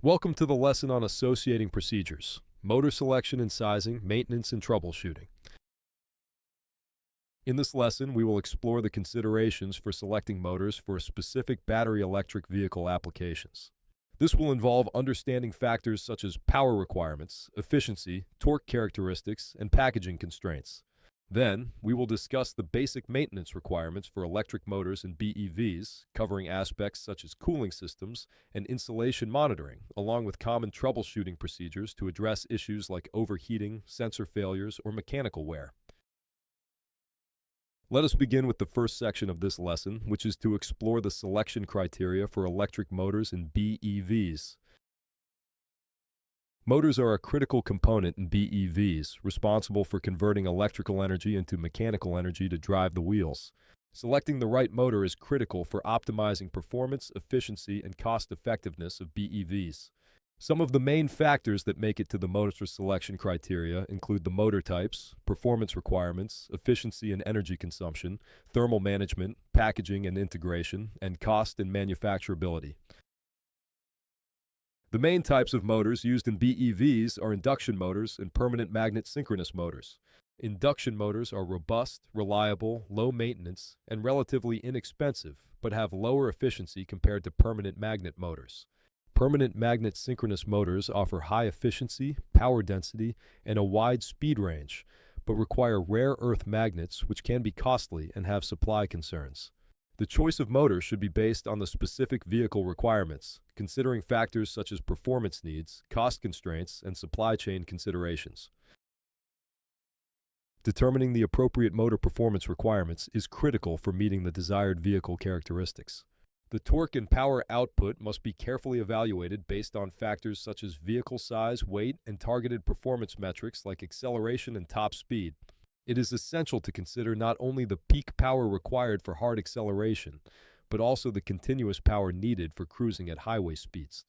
Welcome to the lesson on associating procedures, motor selection and sizing, maintenance and troubleshooting. In this lesson, we will explore the considerations for selecting motors for specific battery electric vehicle applications. This will involve understanding factors such as power requirements, efficiency, torque characteristics, and packaging constraints. Then, we will discuss the basic maintenance requirements for electric motors and BEVs, covering aspects such as cooling systems and insulation monitoring, along with common troubleshooting procedures to address issues like overheating, sensor failures, or mechanical wear. Let us begin with the first section of this lesson, which is to explore the selection criteria for electric motors and BEVs. Motors are a critical component in BEVs, responsible for converting electrical energy into mechanical energy to drive the wheels. Selecting the right motor is critical for optimizing performance, efficiency, and cost-effectiveness of BEVs. Some of the main factors that make it to the motor selection criteria include the motor types, performance requirements, efficiency and energy consumption, thermal management, packaging and integration, and cost and manufacturability. The main types of motors used in BEVs are induction motors and permanent magnet synchronous motors. Induction motors are robust, reliable, low maintenance, and relatively inexpensive, but have lower efficiency compared to permanent magnet motors. Permanent magnet synchronous motors offer high efficiency, power density, and a wide speed range, but require rare earth magnets which can be costly and have supply concerns. The choice of motor should be based on the specific vehicle requirements, considering factors such as performance needs, cost constraints, and supply chain considerations. Determining the appropriate motor performance requirements is critical for meeting the desired vehicle characteristics. The torque and power output must be carefully evaluated based on factors such as vehicle size, weight, and targeted performance metrics like acceleration and top speed. It is essential to consider not only the peak power required for hard acceleration, but also the continuous power needed for cruising at highway speeds.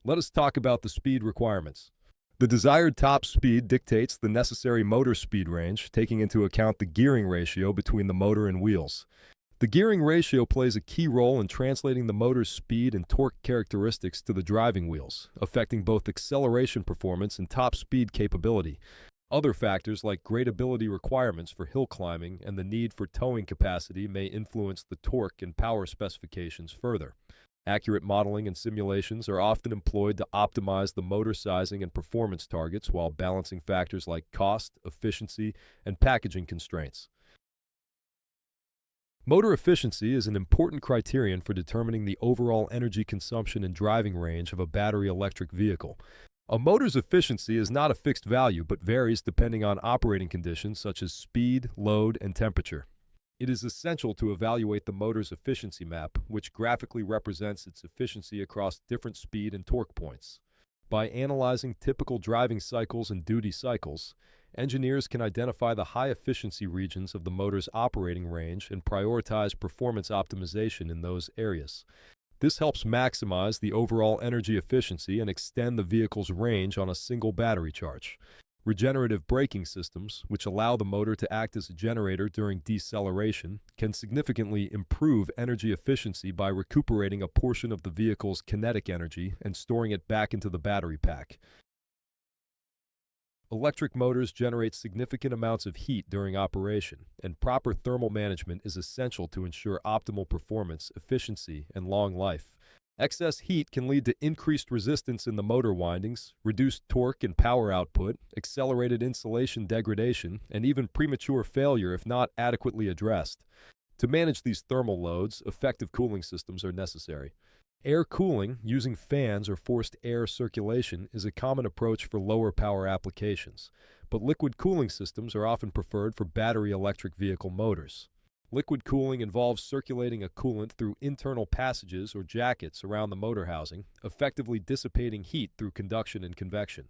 Let us talk about the speed requirements. The desired top speed dictates the necessary motor speed range, taking into account the gearing ratio between the motor and wheels. The gearing ratio plays a key role in translating the motor's speed and torque characteristics to the driving wheels, affecting both acceleration performance and top speed capability. Other factors like gradability requirements for hill climbing and the need for towing capacity may influence the torque and power specifications further. Accurate modeling and simulations are often employed to optimize the motor sizing and performance targets while balancing factors like cost, efficiency, and packaging constraints. Motor efficiency is an important criterion for determining the overall energy consumption and driving range of a battery electric vehicle. A motor's efficiency is not a fixed value but varies depending on operating conditions such as speed, load, and temperature. It is essential to evaluate the motor's efficiency map, which graphically represents its efficiency across different speed and torque points. By analyzing typical driving cycles and duty cycles, engineers can identify the high-efficiency regions of the motor's operating range and prioritize performance optimization in those areas. This helps maximize the overall energy efficiency and extend the vehicle's range on a single battery charge. Regenerative braking systems, which allow the motor to act as a generator during deceleration, can significantly improve energy efficiency by recuperating a portion of the vehicle's kinetic energy and storing it back into the battery pack. Electric motors generate significant amounts of heat during operation, and proper thermal management is essential to ensure optimal performance, efficiency, and long life. Excess heat can lead to increased resistance in the motor windings, reduced torque and power output, accelerated insulation degradation, and even premature failure if not adequately addressed. To manage these thermal loads, effective cooling systems are necessary. Air cooling, using fans or forced air circulation, is a common approach for lower power applications, but liquid cooling systems are often preferred for battery electric vehicle motors. Liquid cooling involves circulating a coolant through internal passages or jackets around the motor housing, effectively dissipating heat through conduction and convection.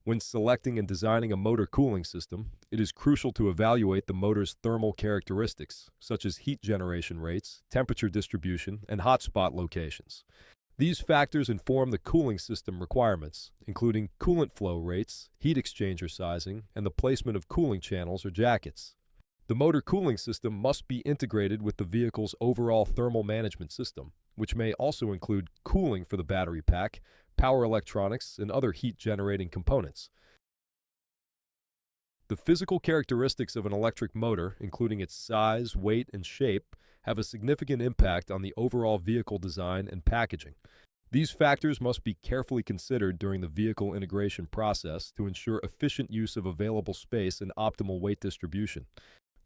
When selecting and designing a motor cooling system, it is crucial to evaluate the motor's thermal characteristics, such as heat generation rates, temperature distribution, and hotspot locations. These factors inform the cooling system requirements, including coolant flow rates, heat exchanger sizing, and the placement of cooling channels or jackets. The motor cooling system must be integrated with the vehicle's overall thermal management system, which may also include cooling for the battery pack, power electronics, and other heat-generating components. The physical characteristics of an electric motor, including its size, weight, and shape, have a significant impact on the overall vehicle design and packaging. These factors must be carefully considered during the vehicle integration process to ensure efficient use of available space and optimal weight distribution.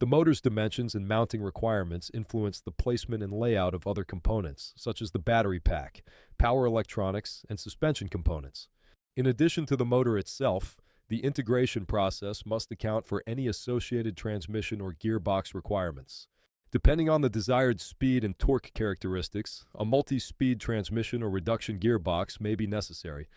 The motor's dimensions and mounting requirements influence the placement and layout of other components, such as the battery pack, power electronics, and suspension components. In addition to the motor itself, the integration process must account for any associated transmission or gearbox requirements. Depending on the desired speed and torque characteristics, a multi-speed transmission or reduction gearbox may be necessary,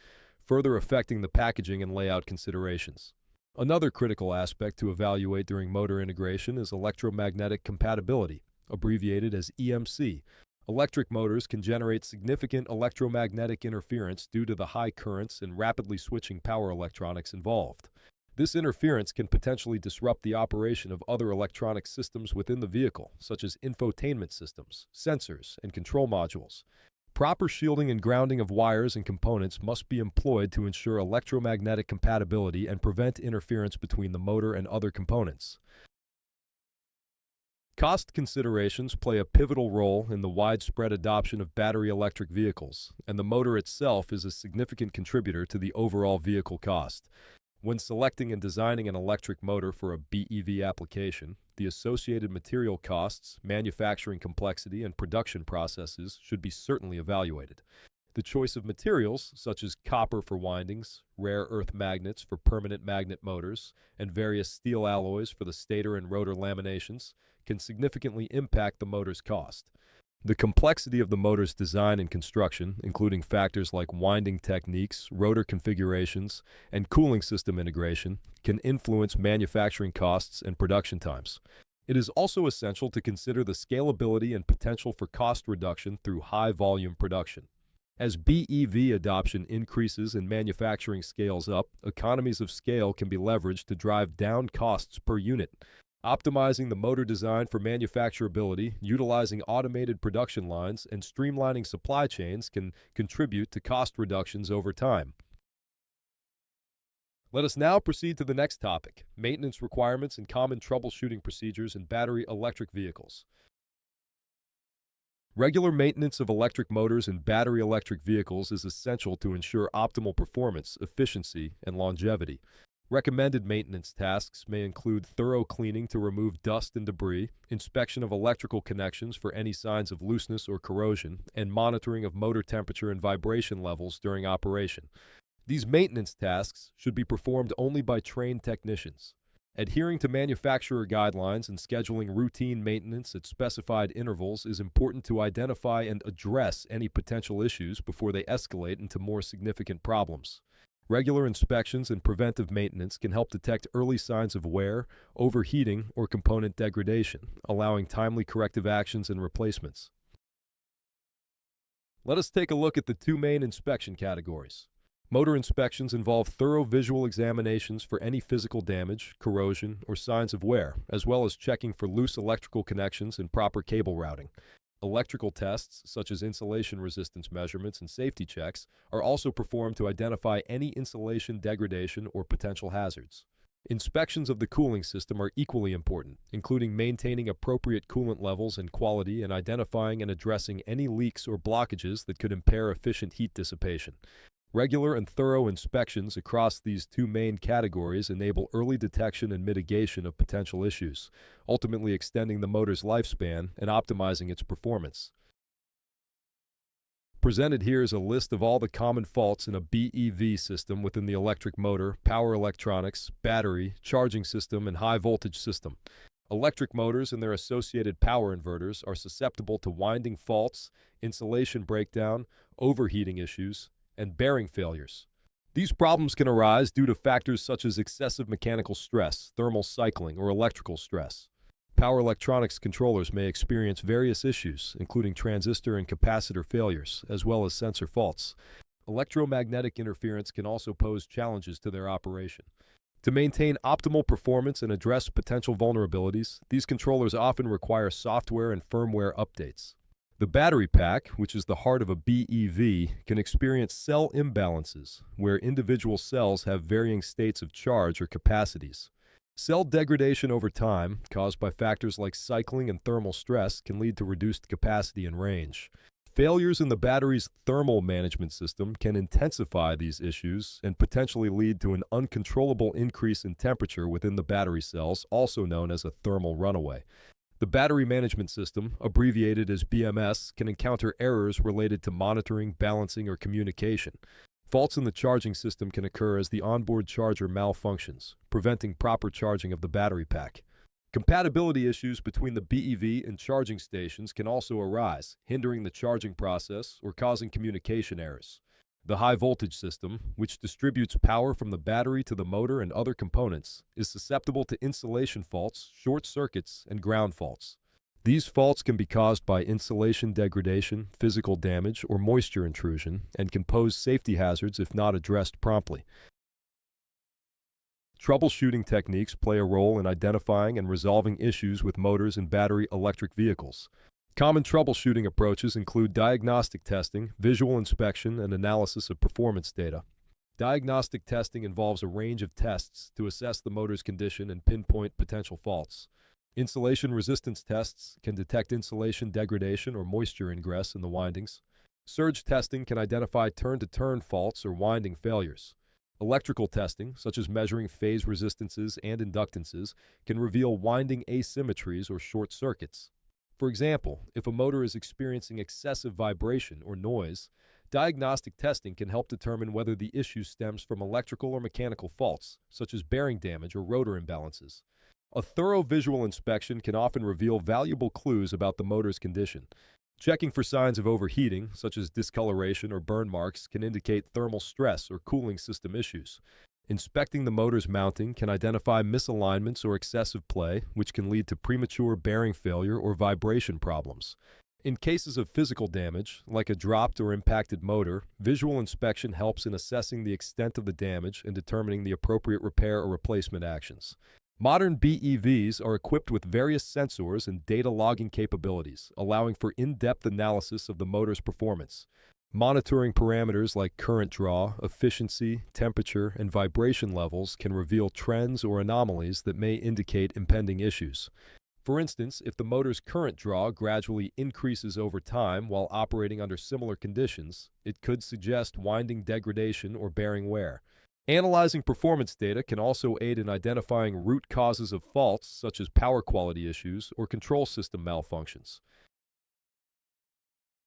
further affecting the packaging and layout considerations. Another critical aspect to evaluate during motor integration is electromagnetic compatibility, abbreviated as EMC. Electric motors can generate significant electromagnetic interference due to the high currents and rapidly switching power electronics involved. This interference can potentially disrupt the operation of other electronic systems within the vehicle, such as infotainment systems, sensors, and control modules. Proper shielding and grounding of wires and components must be employed to ensure electromagnetic compatibility and prevent interference between the motor and other components. Cost considerations play a pivotal role in the widespread adoption of battery electric vehicles, and the motor itself is a significant contributor to the overall vehicle cost. When selecting and designing an electric motor for a BEV application, the associated material costs, manufacturing complexity, and production processes should be certainly evaluated. The choice of materials, such as copper for windings, rare earth magnets for permanent magnet motors, and various steel alloys for the stator and rotor laminations, can significantly impact the motor's cost. The complexity of the motor's design and construction, including factors like winding techniques, rotor configurations, and cooling system integration, can influence manufacturing costs and production times. It is also essential to consider the scalability and potential for cost reduction through high-volume production. As BEV adoption increases and manufacturing scales up, economies of scale can be leveraged to drive down costs per unit. Optimizing the motor design for manufacturability, utilizing automated production lines, and streamlining supply chains can contribute to cost reductions over time. Let us now proceed to the next topic: maintenance requirements and common troubleshooting procedures in battery electric vehicles. Regular maintenance of electric motors in battery electric vehicles is essential to ensure optimal performance, efficiency, and longevity. Recommended maintenance tasks may include thorough cleaning to remove dust and debris, inspection of electrical connections for any signs of looseness or corrosion, and monitoring of motor temperature and vibration levels during operation. These maintenance tasks should be performed only by trained technicians. Adhering to manufacturer guidelines and scheduling routine maintenance at specified intervals is important to identify and address any potential issues before they escalate into more significant problems. Regular inspections and preventive maintenance can help detect early signs of wear, overheating, or component degradation, allowing timely corrective actions and replacements. Let us take a look at the two main inspection categories. Motor inspections involve thorough visual examinations for any physical damage, corrosion, or signs of wear, as well as checking for loose electrical connections and proper cable routing. Electrical tests, such as insulation resistance measurements and safety checks, are also performed to identify any insulation degradation or potential hazards. Inspections of the cooling system are equally important, including maintaining appropriate coolant levels and quality and identifying and addressing any leaks or blockages that could impair efficient heat dissipation. Regular and thorough inspections across these two main categories enable early detection and mitigation of potential issues, ultimately extending the motor's lifespan and optimizing its performance. Presented here is a list of all the common faults in a BEV system within the electric motor, power electronics, battery, charging system, and high-voltage system. Electric motors and their associated power inverters are susceptible to winding faults, insulation breakdown, overheating issues, and bearing failures. These problems can arise due to factors such as excessive mechanical stress, thermal cycling, or electrical stress. Power electronics controllers may experience various issues, including transistor and capacitor failures, as well as sensor faults. Electromagnetic interference can also pose challenges to their operation. To maintain optimal performance and address potential vulnerabilities, these controllers often require software and firmware updates. The battery pack, which is the heart of a BEV, can experience cell imbalances, where individual cells have varying states of charge or capacities. Cell degradation over time, caused by factors like cycling and thermal stress, can lead to reduced capacity and range. Failures in the battery's thermal management system can intensify these issues and potentially lead to an uncontrollable increase in temperature within the battery cells, also known as a thermal runaway. The battery management system, abbreviated as BMS, can encounter errors related to monitoring, balancing, or communication. Faults in the charging system can occur as the onboard charger malfunctions, preventing proper charging of the battery pack. Compatibility issues between the BEV and charging stations can also arise, hindering the charging process or causing communication errors. The high voltage system, which distributes power from the battery to the motor and other components, is susceptible to insulation faults, short circuits, and ground faults. These faults can be caused by insulation degradation, physical damage, or moisture intrusion, and can pose safety hazards if not addressed promptly. Troubleshooting techniques play a role in identifying and resolving issues with motors and battery electric vehicles. Common troubleshooting approaches include diagnostic testing, visual inspection, and analysis of performance data. Diagnostic testing involves a range of tests to assess the motor's condition and pinpoint potential faults. Insulation resistance tests can detect insulation degradation or moisture ingress in the windings. Surge testing can identify turn-to-turn faults or winding failures. Electrical testing, such as measuring phase resistances and inductances, can reveal winding asymmetries or short circuits. For example, if a motor is experiencing excessive vibration or noise, diagnostic testing can help determine whether the issue stems from electrical or mechanical faults, such as bearing damage or rotor imbalances. A thorough visual inspection can often reveal valuable clues about the motor's condition. Checking for signs of overheating, such as discoloration or burn marks, can indicate thermal stress or cooling system issues. Inspecting the motor's mounting can identify misalignments or excessive play, which can lead to premature bearing failure or vibration problems. In cases of physical damage, like a dropped or impacted motor, visual inspection helps in assessing the extent of the damage and determining the appropriate repair or replacement actions. Modern BEVs are equipped with various sensors and data logging capabilities, allowing for in-depth analysis of the motor's performance. Monitoring parameters like current draw, efficiency, temperature, and vibration levels can reveal trends or anomalies that may indicate impending issues. For instance, if the motor's current draw gradually increases over time while operating under similar conditions, it could suggest winding degradation or bearing wear. Analyzing performance data can also aid in identifying root causes of faults such as power quality issues or control system malfunctions.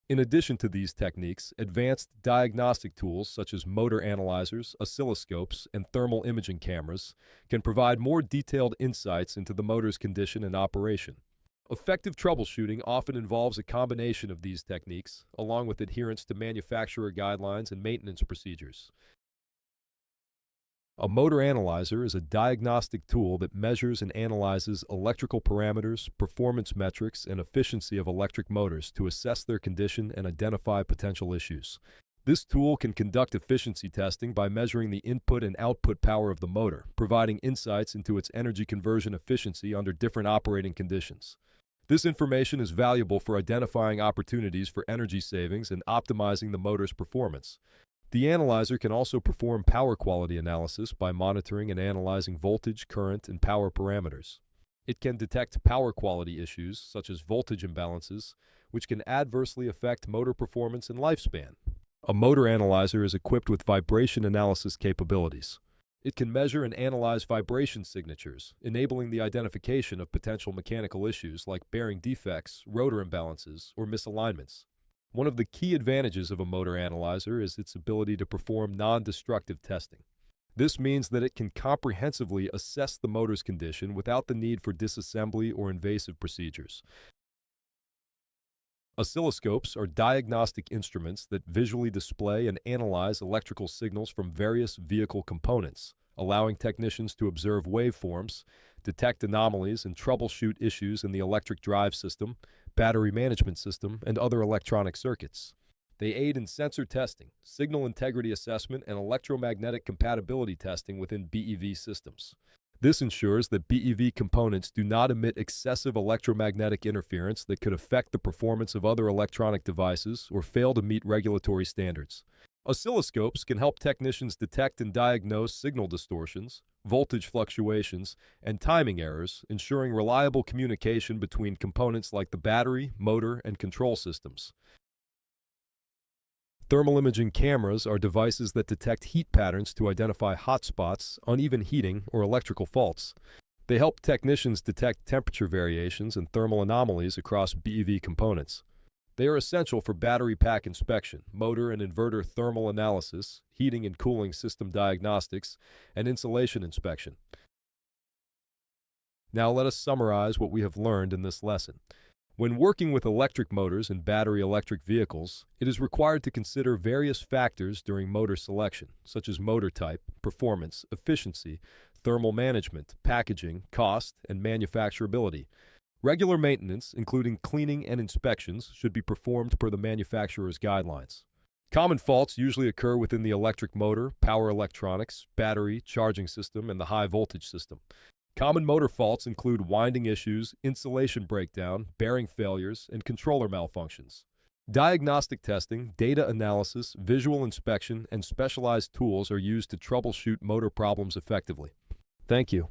In addition to these techniques, advanced diagnostic tools such as motor analyzers, oscilloscopes, and thermal imaging cameras can provide more detailed insights into the motor's condition and operation. Effective troubleshooting often involves a combination of these techniques, along with adherence to manufacturer guidelines and maintenance procedures. A motor analyzer is a diagnostic tool that measures and analyzes electrical parameters, performance metrics, and efficiency of electric motors to assess their condition and identify potential issues. This tool can conduct efficiency testing by measuring the input and output power of the motor, providing insights into its energy conversion efficiency under different operating conditions. This information is valuable for identifying opportunities for energy savings and optimizing the motor's performance. The analyzer can also perform power quality analysis by monitoring and analyzing voltage, current, and power parameters. It can detect power quality issues, such as voltage imbalances, which can adversely affect motor performance and lifespan. A motor analyzer is equipped with vibration analysis capabilities. It can measure and analyze vibration signatures, enabling the identification of potential mechanical issues like bearing defects, rotor imbalances, or misalignments. One of the key advantages of a motor analyzer is its ability to perform non-destructive testing. This means that it can comprehensively assess the motor's condition without the need for disassembly or invasive procedures. Oscilloscopes are diagnostic instruments that visually display and analyze electrical signals from various vehicle components, allowing technicians to observe waveforms, detect anomalies, and troubleshoot issues in the electric drive system, battery management system, and other electronic circuits. They aid in sensor testing, signal integrity assessment, and electromagnetic compatibility testing within BEV systems. This ensures that BEV components do not emit excessive electromagnetic interference that could affect the performance of other electronic devices or fail to meet regulatory standards. Oscilloscopes can help technicians detect and diagnose signal distortions, voltage fluctuations, and timing errors, ensuring reliable communication between components like the battery, motor, and control systems. Thermal imaging cameras are devices that detect heat patterns to identify hotspots, uneven heating, or electrical faults. They help technicians detect temperature variations and thermal anomalies across BEV components. They are essential for battery pack inspection, motor and inverter thermal analysis, heating and cooling system diagnostics, and insulation inspection. Now let us summarize what we have learned in this lesson. When working with electric motors in battery electric vehicles, it is required to consider various factors during motor selection, such as motor type, performance, efficiency, thermal management, packaging, cost, and manufacturability. Regular maintenance, including cleaning and inspections, should be performed per the manufacturer's guidelines. Common faults usually occur within the electric motor, power electronics, battery, charging system, and the high voltage system. Common motor faults include winding issues, insulation breakdown, bearing failures, and controller malfunctions. Diagnostic testing, data analysis, visual inspection, and specialized tools are used to troubleshoot motor problems effectively. Thank you.